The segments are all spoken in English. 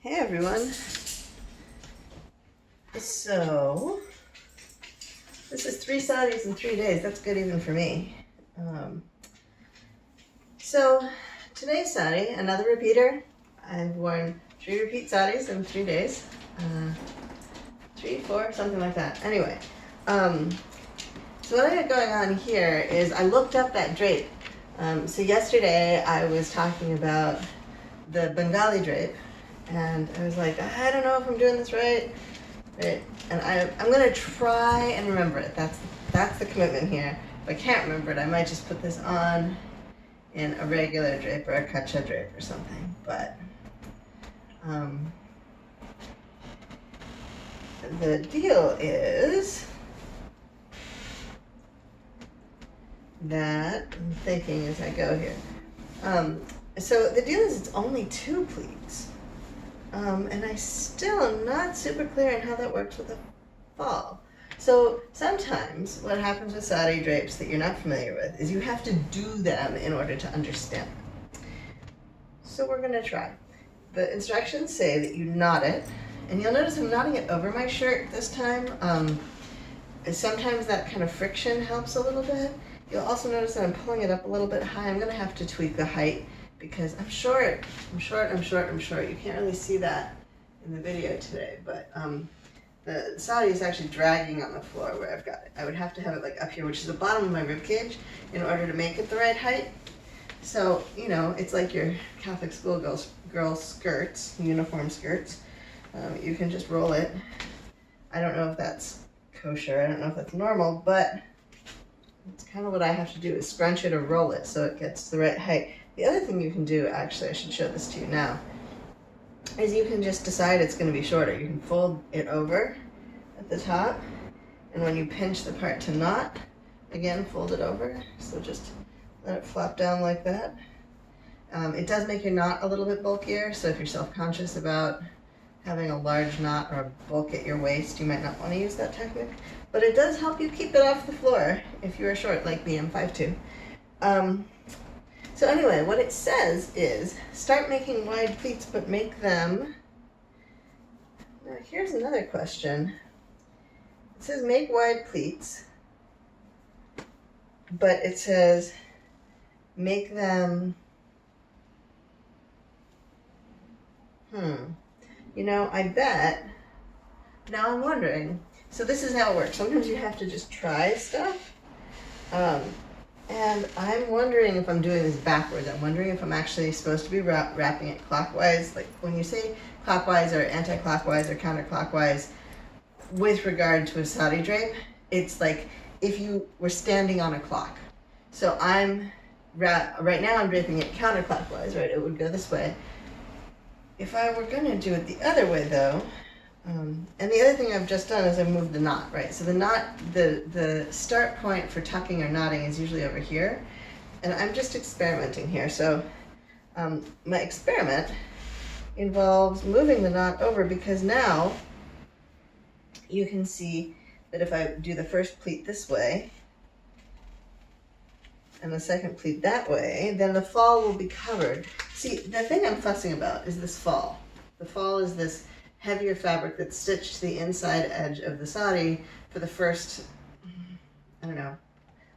Hey everyone. So, this is 3 saris in 3 days. That's good even for me. So, today's sari, another repeater. I've worn 3 repeat saris in 3 days. 3, 4, something like that. Anyway, so what I got going on here is I looked up that drape. So yesterday I was talking about the Bengali drape. And I was like, I don't know if I'm doing this right. And I'm gonna try and remember it. That's the commitment here. If I can't remember it, I might just put this on in a regular drape or a kacha drape or something. But the deal is that I'm thinking as I go here. So the deal is it's only 2 pleats. And I still am not super clear on how that works with a fall. So sometimes what happens with sari drapes that you're not familiar with is you have to do them in order to understand them. So we're gonna try. The instructions say that you knot it, and you'll notice I'm knotting it over my shirt this time. Sometimes that kind of friction helps a little bit. You'll also notice that I'm pulling it up a little bit high. I'm gonna have to tweak the height because I'm short. You can't really see that in the video today, but the sari is actually dragging on the floor where I've got it. I would have to have it like up here, which is the bottom of my rib cage, in order to make it the right height. So, you know, it's like your Catholic school girls skirts, uniform skirts. You can just roll it. I don't know if that's kosher, I don't know if that's normal, but it's kind of what I have to do is scrunch it or roll it so it gets the right height. The other thing you can do, actually, I should show this to you now, is you can just decide it's going to be shorter. You can fold it over at the top, and when you pinch the part to knot, again, fold it over. So just let it flop down like that. It does make your knot a little bit bulkier, so if you're self-conscious about having a large knot or a bulk at your waist, you might not want to use that technique. But it does help you keep it off the floor if you are short like me, I'm 5'2". So anyway, what it says is start making wide pleats, but make them. Now here's another question. It says make wide pleats, but it says make them. You know, I bet. Now I'm wondering. So this is how it works. Sometimes you have to just try stuff. And I'm wondering if I'm doing this backwards. I'm wondering if I'm actually supposed to be wrapping it clockwise. Like when you say clockwise or anti-clockwise or counterclockwise with regard to a sari drape, it's like if you were standing on a clock. So right now I'm draping it counterclockwise, right? It would go this way. If I were gonna do it the other way though, and the other thing I've just done is I've moved the knot, right? So the knot, the start point for tucking or knotting is usually over here, and I'm just experimenting here. So my experiment involves moving the knot over because now you can see that if I do the first pleat this way and the second pleat that way, then the fall will be covered. See, the thing I'm fussing about is this fall. The fall is this heavier fabric that's stitched to the inside edge of the sari for the first, I don't know,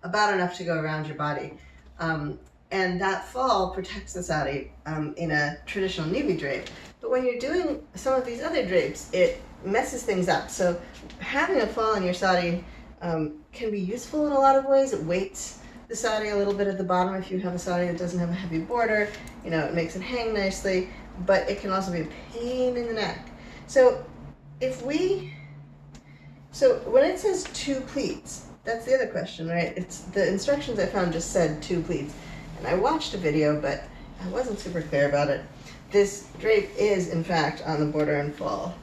about enough to go around your body. And that fall protects the sari in a traditional navy drape. But when you're doing some of these other drapes, it messes things up. So having a fall in your sari can be useful in a lot of ways. It weights the sari a little bit at the bottom if you have a sari that doesn't have a heavy border. You know, it makes it hang nicely, but it can also be a pain in the neck. So when it says 2 pleats, that's the other question, right? It's the instructions I found just said 2 pleats. And I watched a video, but I wasn't super clear about it. This drape is, in fact, on the Border and Fall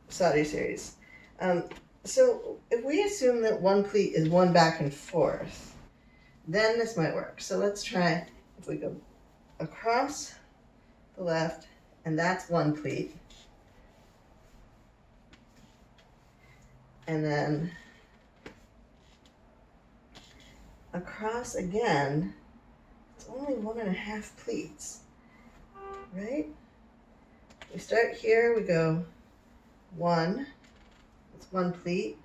sari series. So if we assume that 1 pleat is 1 back and forth, then this might work. So let's try, if we go across the left, and that's 1 pleat. And then across again, it's only 1.5 pleats, right? we start here, we go 1, it's 1 pleat,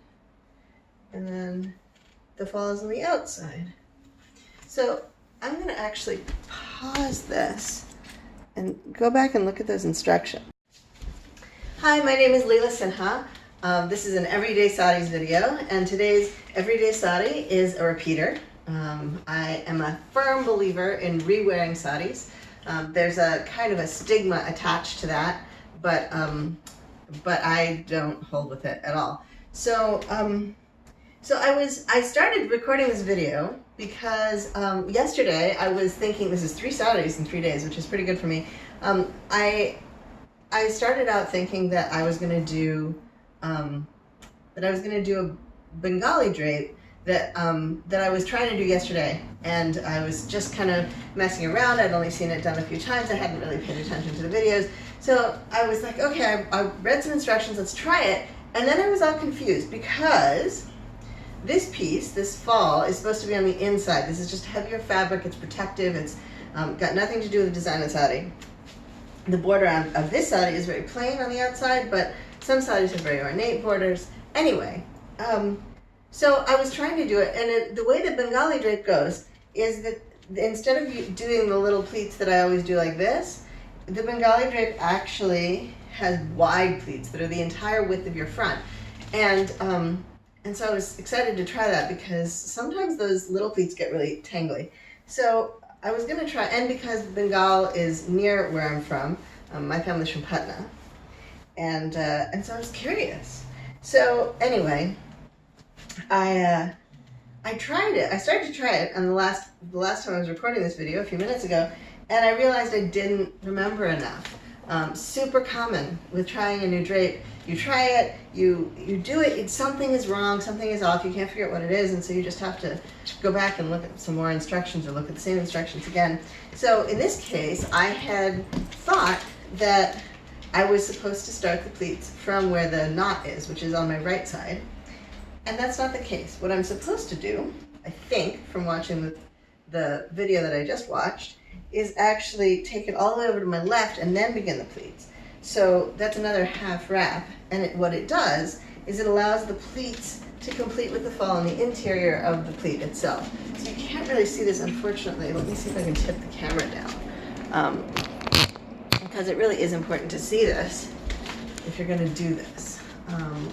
and then the fall is on the outside. So I'm going to actually pause this and go back and look at those instructions. Hi, my name is Leela Sinha. This is an Everyday Saris video, and today's Everyday Sari is a repeater. I am a firm believer in re-wearing saris. There's a kind of a stigma attached to that, but I don't hold with it at all. So I started recording this video because yesterday I was thinking, this is 3 saris in 3 days, which is pretty good for me. I started out thinking that I was going to do a Bengali drape that I was trying to do yesterday, and I was just kind of messing around. I'd only seen it done a few times. I hadn't really paid attention to the videos, so I was like, okay, I read some instructions, let's try it. And then I was all confused because this piece, this fall, is supposed to be on the inside. This is just heavier fabric, it's protective, it's got nothing to do with the design of the sari. The border of this sari is very plain on the outside, but some saris have very ornate borders. Anyway, so I was trying to do it, and the way the Bengali drape goes is that instead of doing the little pleats that I always do like this, the Bengali drape actually has wide pleats that are the entire width of your front. And so I was excited to try that because sometimes those little pleats get really tangly. So I was going to try, and because Bengal is near where I'm from, my family's from Patna, and so I was curious. So anyway, I tried it. I started to try it, and the last time I was recording this video a few minutes ago, and I realized I didn't remember enough. Super common with trying a new drape. You try it, you do it, something is wrong, something is off, you can't figure out what it is, and so you just have to go back and look at some more instructions or look at the same instructions again. So in this case, I had thought that I was supposed to start the pleats from where the knot is, which is on my right side, and that's not the case. What I'm supposed to do, I think, from watching the video that I just watched, is actually take it all the way over to my left and then begin the pleats. So that's another half wrap, and what it does is it allows the pleats to complete with the fall on the interior of the pleat itself. So you can't really see this, unfortunately. Let me see if I can tip the camera down, because it really is important to see this if you're going to do this,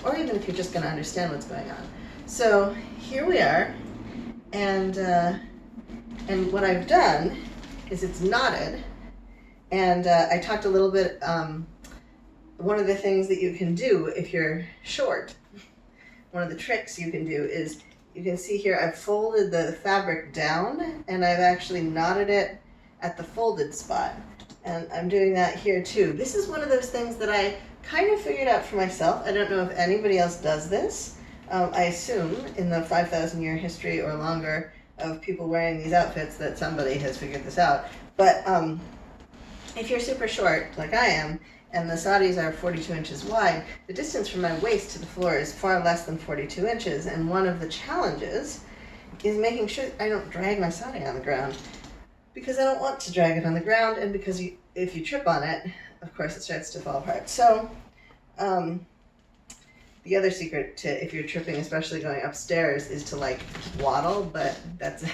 or even if you're just going to understand what's going on. So here we are, and what I've done is it's knotted, and I talked a little bit. One of the things that you can do if you're short, one of the tricks you can do is, you can see here I've folded the fabric down and I've actually knotted it at the folded spot, and I'm doing that here too. This is one of those things that I kind of figured out for myself. I don't know if anybody else does this. I assume in the 5,000 year history or longer of people wearing these outfits that somebody has figured this out. But if you're super short like I am, and the saris are 42 inches wide, the distance from my waist to the floor is far less than 42 inches, and one of the challenges is making sure I don't drag my sari on the ground, because I don't want to drag it on the ground, and because if you trip on it, of course it starts to fall apart. So the other secret to, if you're tripping, especially going upstairs, is to like waddle, but that's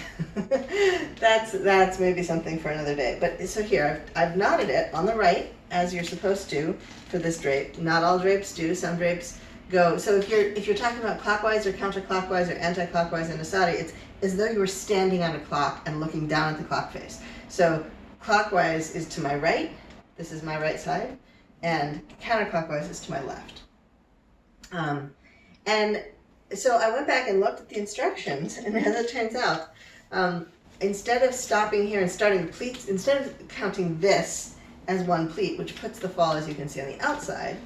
that's maybe something for another day. But so here I've knotted it on the right, as you're supposed to for this drape. Not all drapes do. Some drapes go. So if you're talking about clockwise or counterclockwise or anti-clockwise in a sari, it's as though you were standing on a clock and looking down at the clock face. So clockwise is to my right. This is my right side, and counterclockwise is to my left. And so I went back and looked at the instructions, and as it turns out, instead of stopping here and starting the pleats, instead of counting this as one pleat, which puts the fall, as you can see, on the outside,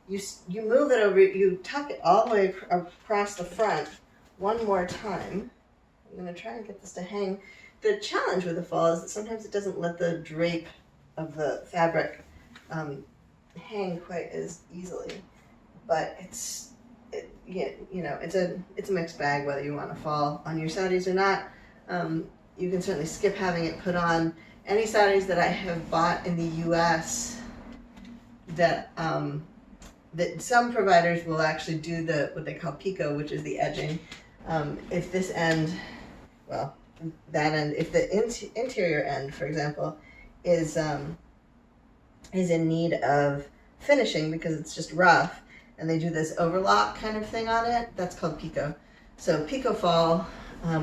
you move it over, you tuck it all the way across the front one more time. I'm going to try and get this to hang. The challenge with the fall is that sometimes it doesn't let the drape of the fabric hang quite as easily. But it's a mixed bag whether you want to fall on your saris or not. You can certainly skip having it put on. Any saris that I have bought in the U.S., that that some providers will actually do what they call picot, which is the edging. If this end, well, that end, if the interior end, for example, is in need of finishing because it's just rough, and they do this overlock kind of thing on it, that's called picot. So picot fall,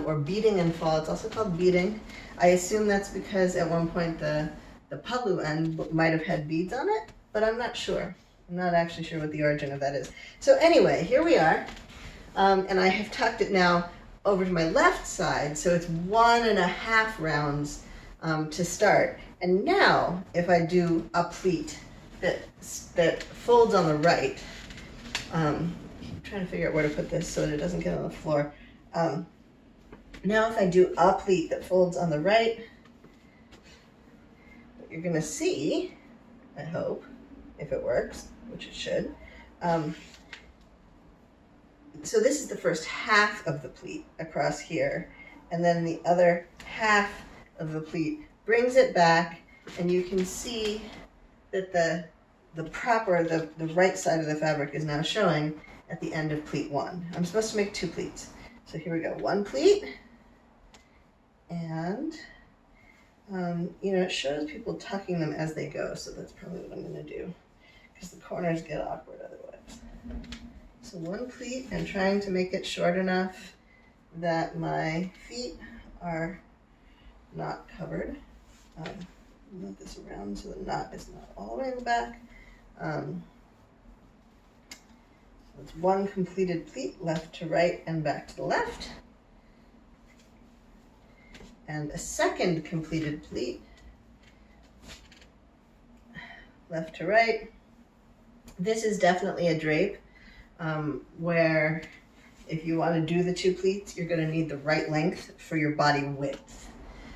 or beading and fall, it's also called beading. I assume that's because at one point the pallu end might have had beads on it, but I'm not sure. I'm not actually sure what the origin of that is. So anyway, here we are, and I have tucked it now over to my left side, so it's 1.5 rounds to start. And now, if I do a pleat that folds on the right, I'm trying to figure out where to put this so that it doesn't get on the floor. Now if I do a pleat that folds on the right, what you're going to see, I hope, if it works, which it should. So this is the first half of the pleat across here, and then the other half of the pleat brings it back, and you can see that the right side of the fabric is now showing at the end of pleat 1. I'm supposed to make 2 pleats. So here we go, 1 pleat, and it shows people tucking them as they go, so that's probably what I'm going to do, because the corners get awkward otherwise. So 1 pleat, and trying to make it short enough that my feet are not covered. Move this around so the knot is not all the way in the back. So it's 1 completed pleat, left to right and back to the left. And a second completed pleat, left to right. This is definitely a drape, where if you want to do the 2 pleats, you're going to need the right length for your body width.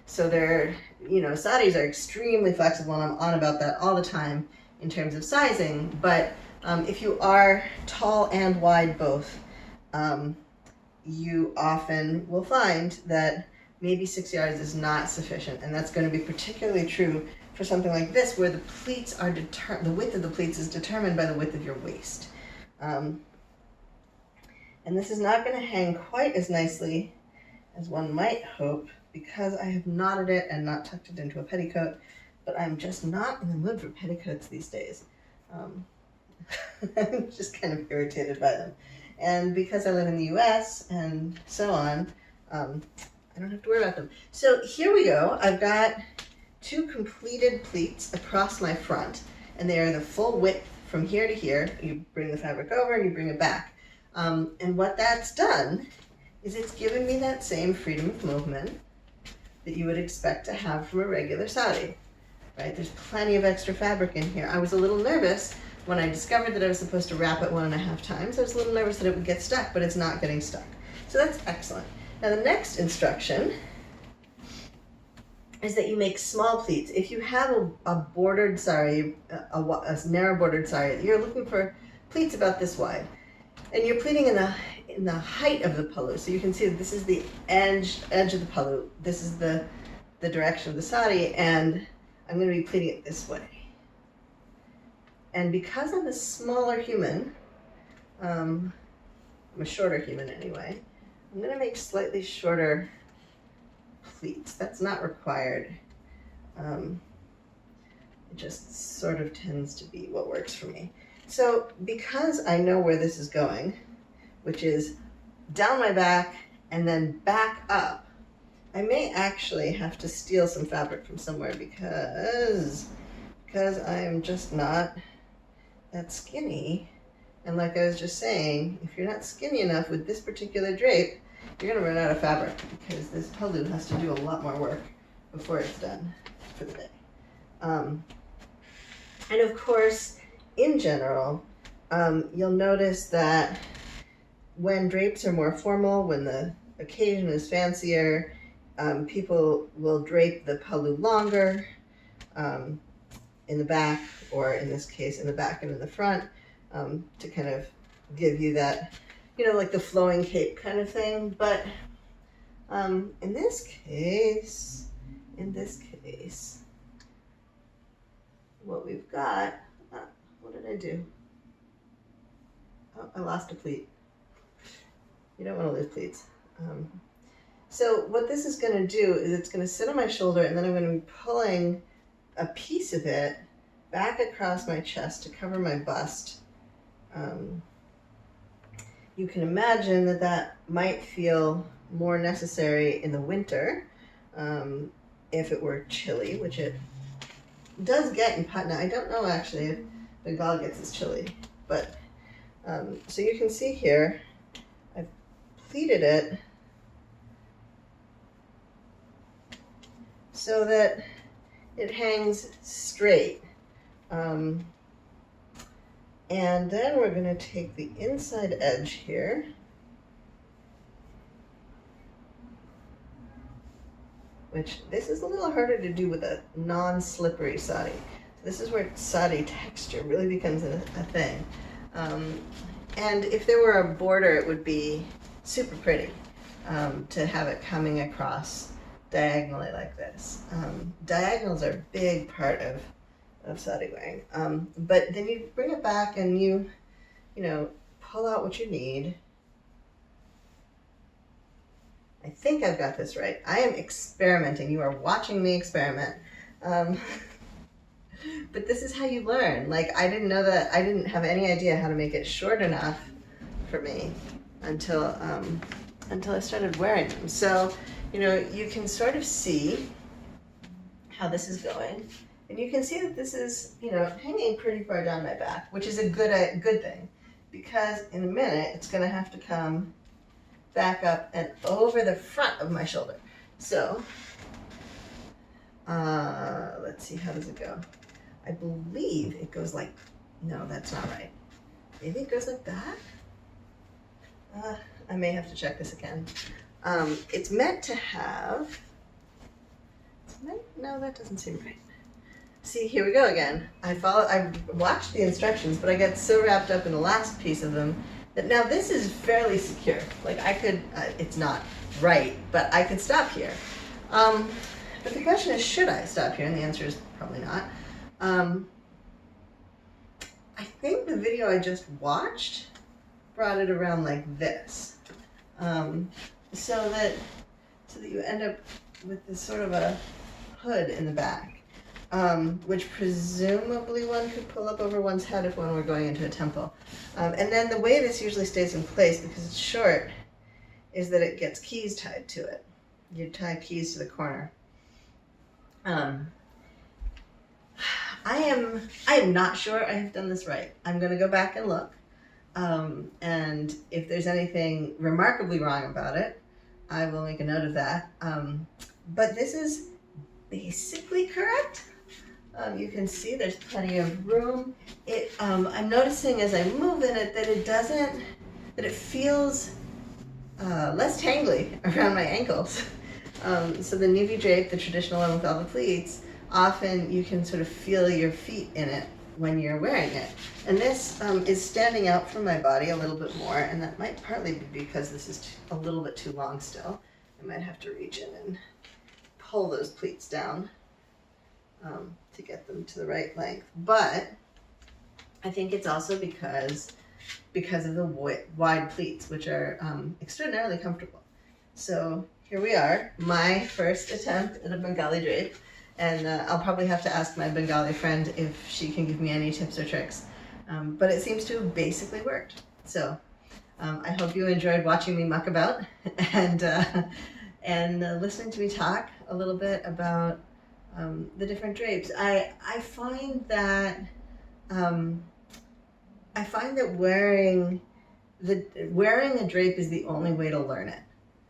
So saris are extremely flexible, and I'm on about that all the time in terms of sizing, but if you are tall and wide both, you often will find that maybe 6 yards is not sufficient, and that's going to be particularly true for something like this, where the pleats are the width of the pleats is determined by the width of your waist. And this is not going to hang quite as nicely as one might hope, because I have knotted it and not tucked it into a petticoat, but I'm just not in the mood for petticoats these days. I'm just kind of irritated by them. And because I live in the US and so on, I don't have to worry about them. So here we go. I've got 2 completed pleats across my front, and they are the full width from here to here. You bring the fabric over and you bring it back. And what that's done is it's given me that same freedom of movement that you would expect to have from a regular sari, right? There's plenty of extra fabric in here. I was a little nervous when I discovered that I was supposed to wrap it 1.5 times. I was a little nervous that it would get stuck, but it's not getting stuck. So that's excellent. Now the next instruction is that you make small pleats. If you have a bordered sari, a narrow bordered sari, you're looking for pleats about this wide, and you're pleating in the height of the pallu. So you can see that this is the edge of the pallu. This is the direction of the sari, and I'm going to be pleating it this way. And because I'm a smaller human, I'm a shorter human anyway, I'm going to make slightly shorter pleats. That's not required. It just sort of tends to be what works for me. So because I know where this is going, which is down my back and then back up, I may actually have to steal some fabric from somewhere because I'm just not that skinny. And like I was just saying, if you're not skinny enough with this particular drape, you're going to run out of fabric, because this pallu has to do a lot more work before it's done for the day. And of course, in general, you'll notice that when drapes are more formal, when the occasion is fancier, people will drape the pallu longer in the back, or in this case in the back and in the front, to kind of give you that, like the flowing cape kind of thing. But in this case, what we've got, what did I do? Oh, I lost a pleat. You don't want to lose pleats. So what this is going to do is it's going to sit on my shoulder, and then I'm going to be pulling a piece of it back across my chest to cover my bust. You can imagine that that might feel more necessary in the winter if it were chilly, which it does get in Patna. I don't know actually if Bengal gets as chilly, but so you can see here, I've pleated it so that it hangs straight. And then we're going to take the inside edge here, which this is a little harder to do with a non-slippery sari. So this is where sari texture really becomes a thing. And if there were a border, it would be super pretty to have it coming across diagonally like this. Diagonals are a big part of sari wearing. But then you bring it back and you know, pull out what you need. I think I've got this right. I am experimenting. You are watching me experiment. But this is how you learn. Like, I didn't know that. I didn't have any idea how to make it short enough for me until I started wearing them. So, you know, you can sort of see how this is going. And you can see that this is, you know, hanging pretty far down my back, which is a good thing, because in a minute it's going to have to come back up and over the front of my shoulder. So, let's see, how does it go? I believe it goes like, no, that's not right. Maybe it goes like that? I may have to check this again. It's meant to have, no, that doesn't seem right. See, here we go again. I watched the instructions, but I got so wrapped up in the last piece of them that now this is fairly secure. Like I could, it's not right, but I could stop here. But the question is, should I stop here? And the answer is probably not. I think the video I just watched brought it around like this. So that you end up with this sort of a hood in the back. Which presumably one could pull up over one's head if one were going into a temple. And then the way this usually stays in place, because it's short, is that it gets keys tied to it. You tie keys to the corner. I am not sure I have done this right. I'm going to go back and look. And if there's anything remarkably wrong about it, I will make a note of that. But this is basically correct. You can see there's plenty of room. I'm noticing as I move in it that it feels less tangly around my ankles. So the navy drape, the traditional one with all the pleats, often you can sort of feel your feet in it when you're wearing it. And this is standing out from my body a little bit more, and that might partly be because this is a little bit too long still. I might have to reach in and pull those pleats down to get them to the right length. But I think it's also because of the wide pleats, which are extraordinarily comfortable. So here we are, my first attempt at a Bengali drape, and I'll probably have to ask my Bengali friend if she can give me any tips or tricks. But it seems to have basically worked. So I hope you enjoyed watching me muck about and listening to me talk a little bit about the different drapes. I find that wearing a drape is the only way to learn it.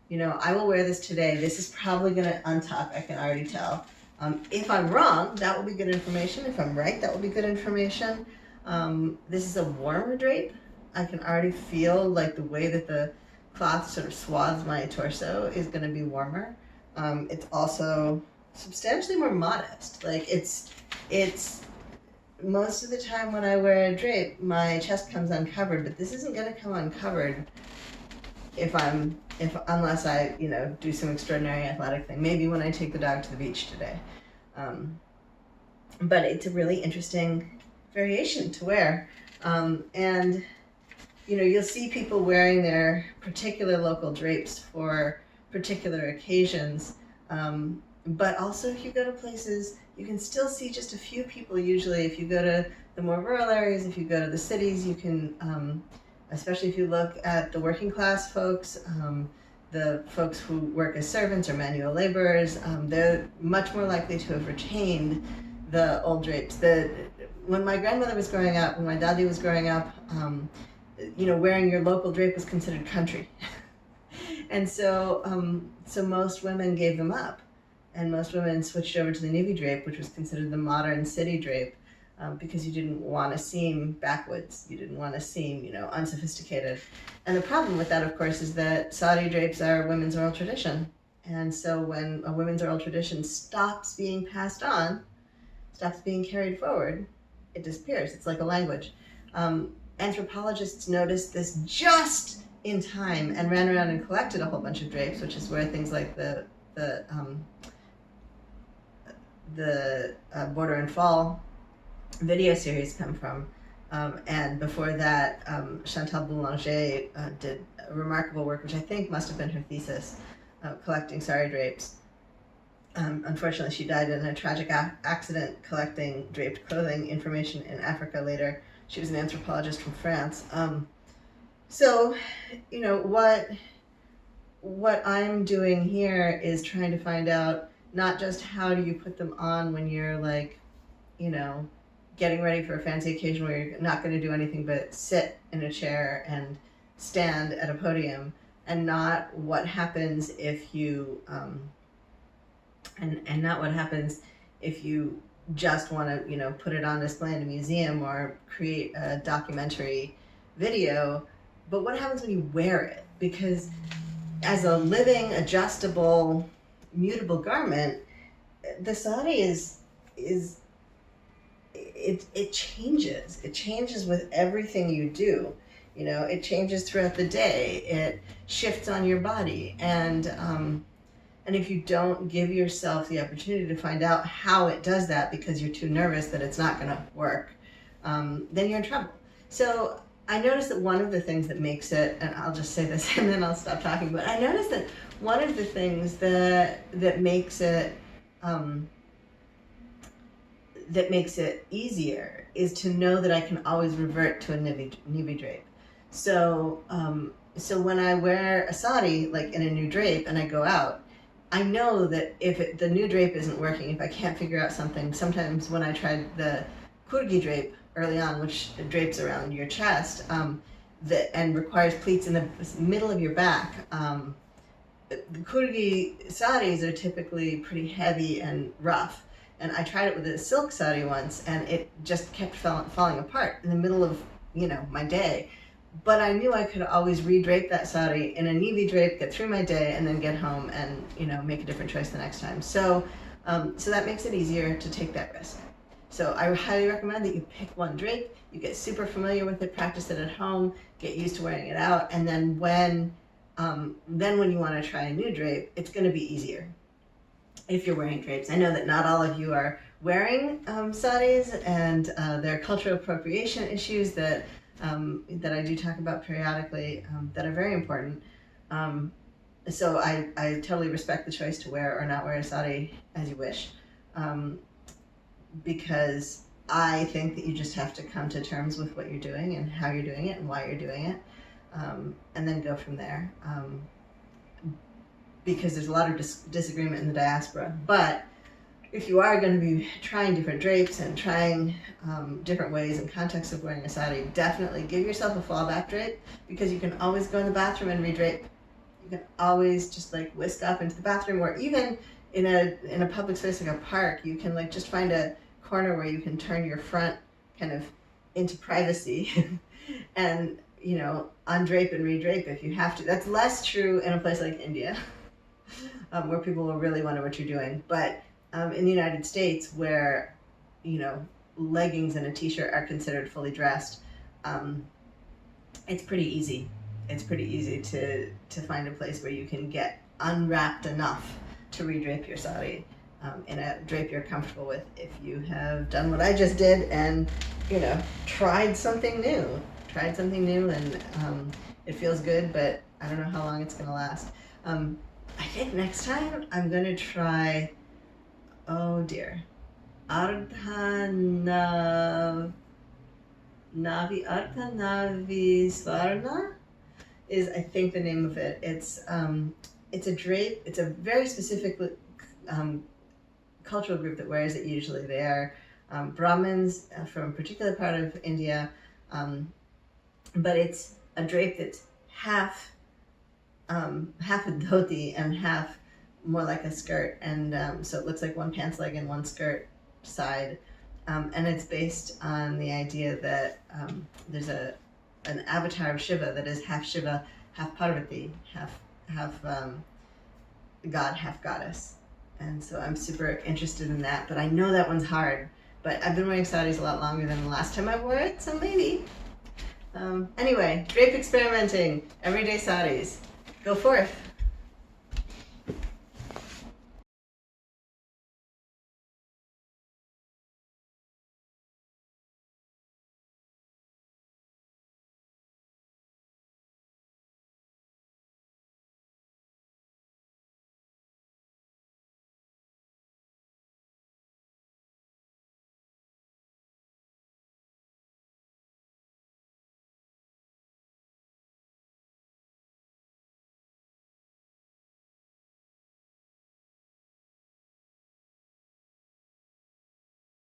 You know, I will wear this today. This is probably going to untuck, I can already tell. If I'm wrong, that will be good information. If I'm right, that will be good information. This is a warmer drape. I can already feel like the way that the cloth sort of swathes my torso is going to be warmer. It's also substantially more modest. Like it's most of the time when I wear a drape, my chest comes uncovered, but this isn't going to come uncovered unless I, you know, do some extraordinary athletic thing. Maybe when I take the dog to the beach today. But it's a really interesting, variation to wear. And you'll see people wearing their particular local drapes for particular occasions. But also if you go to places, you can still see just a few people usually. If you go to the more rural areas, if you go to the cities, you can, especially if you look at the working class folks, the folks who work as servants or manual laborers, they're much more likely to have retained the old drapes. When my grandmother was growing up, when my daddy was growing up, wearing your local drape was considered country. And so most women gave them up. And most women switched over to the navy drape, which was considered the modern city drape, because you didn't want to seem backwoods. You didn't want to seem, unsophisticated. And the problem with that, of course, is that Saudi drapes are women's oral tradition. And so when a women's oral tradition stops being passed on, stops being carried forward, it disappears. It's like a language. Anthropologists noticed this just in time and ran around and collected a whole bunch of drapes, which is where things like the Border and Fall video series come from. And before that, Chantal Boulanger did a remarkable work, which I think must have been her thesis, collecting sari drapes. Unfortunately, she died in a tragic accident collecting draped clothing information in Africa later. She was an anthropologist from France. So, what I'm doing here is trying to find out not just how do you put them on when you're like, getting ready for a fancy occasion where you're not going to do anything but sit in a chair and stand at a podium, and not what happens if you, and not what happens if you just want to, put it on display in a museum or create a documentary video, but what happens when you wear it? Because as a living, adjustable, mutable garment, the sari it changes. It changes with everything you do. It changes throughout the day. It shifts on your body, and if you don't give yourself the opportunity to find out how it does that because you're too nervous that it's not going to work, then you're in trouble. So I noticed that one of the things that makes it, and I'll just say this and then I'll stop talking, but I noticed that one of the things that makes it easier is to know that I can always revert to a navy drape. So when I wear a sari, like in a new drape, and I go out, I know that if the new drape isn't working, if I can't figure out something, sometimes when I tried the kurgi drape early on, which drapes around your chest, and requires pleats in the middle of your back, the kurgi saris are typically pretty heavy and rough. And I tried it with a silk sari once, and it just kept falling apart in the middle of, my day. But I knew I could always redrape that sari in a navy drape, get through my day, and then get home and, make a different choice the next time. So that makes it easier to take that risk. So I highly recommend that you pick one drape, you get super familiar with it, practice it at home, get used to wearing it out, and then when you want to try a new drape, it's going to be easier if you're wearing drapes. I know that not all of you are wearing saris, and there are cultural appropriation issues that I do talk about periodically that are very important. So I totally respect the choice to wear or not wear a sari as you wish, because I think that you just have to come to terms with what you're doing and how you're doing it and why you're doing it, and then go from there. Because there's a lot of disagreement in the diaspora. But if you are going to be trying different drapes and trying different ways and contexts of wearing a sari, definitely give yourself a fallback drape, because you can always go in the bathroom and redrape. You can always just like whisk up into the bathroom, or even in a public space like a park, you can like just find a corner where you can turn your front kind of into privacy and undrape and redrape if you have to. That's less true in a place like India, where people will really wonder what you're doing. But in the United States, where leggings and a t-shirt are considered fully dressed, it's pretty easy. It's pretty easy to find a place where you can get unwrapped enough to redrape your sari. in a drape you're comfortable with. If you have done what I just did and, you know, tried something new and it feels good, but I don't know how long it's going to last. I think next time I'm going to try, oh dear, Ardha Navisvarna is, I think, the name of it. It's a drape. It's a very specific cultural group that wears it usually. They are Brahmins from a particular part of India, but it's a drape that's half a dhoti and half more like a skirt, and so it looks like one pants leg and one skirt side, and it's based on the idea that there's an avatar of Shiva that is half Shiva, half Parvati, half god, half goddess. And so I'm super interested in that, but I know that one's hard. But I've been wearing saris a lot longer than the last time I wore it, so maybe. Anyway, drape experimenting, everyday saris. Go forth.